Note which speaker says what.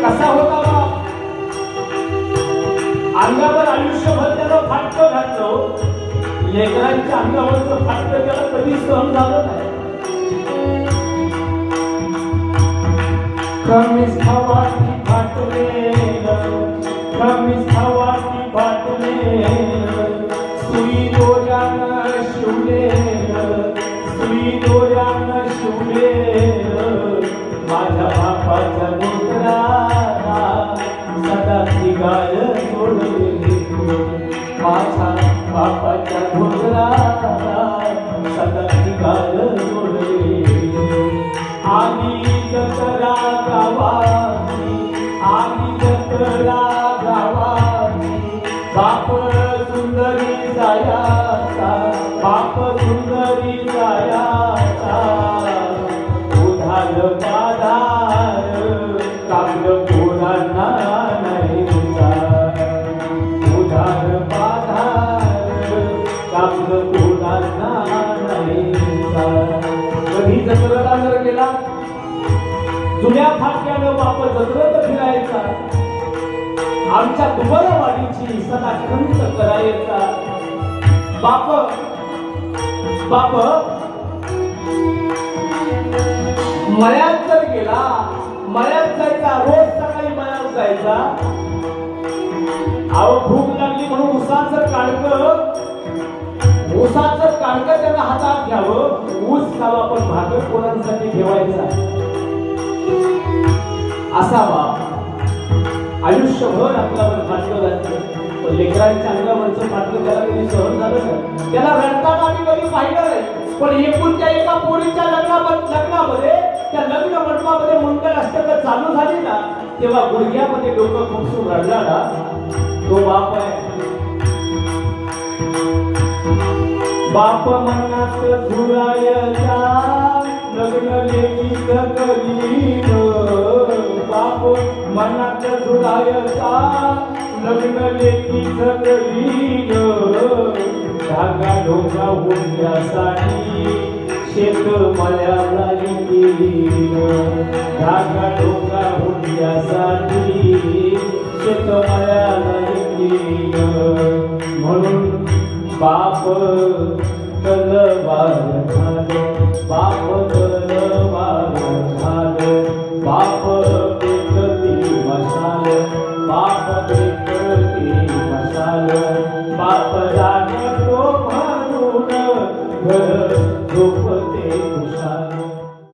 Speaker 1: कसा होता बाप? अंगावर आयुष्यभर त्याला फाटकं घातलं, लेकरांच्या अंगावरचं फाटकं त्याला कधी सहन झालं नाही. कमीच हवा ती फाटलेलं, कमीच हवा ती फाटलेलं, सुई दोऱ्यानं शिवलेलं, सुई दोऱ्यानं शिवलेलं, माझ्या बापाच्या धोतराला सदा ती गाय सोडलेली, माझ्या बापाच्या धोतराला सदा ती गाय सोडलेली. आली जत्रा गावाची, आली जत्रा गावाची, बाप सुंदरी जायाचा, बाप सुंदरी जायाचा, उधार पाधार कागद कोणाला नाही तुझा, उधार पाधार कागद कोणाला नाही तुझा. कधी जत्रेला जर गेला, जुन्या फाटक्यानं बाप जत्रेत फिरायचा, आमच्या दुबळवाडीची सदा खंत करायचा. बाप बाप मळ्यात जर गेला, मळ्यात जायचा, रोज सकाळी मळ्यात जायचा. अहो भूक लागली म्हणून उसाचं काडकं त्यांना हातात घ्यावं, ऊस खावा, पण भाकर कोणासाठी ठेवायचा. असा बाप आयुष्यभर अंगावर फाटलं घातलं, पण लेकरांच्या अंगावरचं फाटलं त्याला कधी सहन झालं का? त्याला रडताना आम्ही कधी पाहिलं नाही, पण एकूणच्या एका पोरीच्या लग्नामध्ये त्या लग्न मंडपामध्ये मंगलाष्टक चालू झाली ना, तेव्हा गुडघ्यामध्ये डोकं खुपसून रडला ना, तो बाप आहे. बाप मनात धुरायचा, लग्न लेकीच करीन, बाप मनात धुरायचा, लग्न लेकीच करीन, धागा डोंगा होण्यासाठी शेत मळ्याला गेलीन, धागा डोंगा होण्यासाठी शेत मळ्याला गेलीन. म्हणून बाप तलवार झालं, बाप तलवार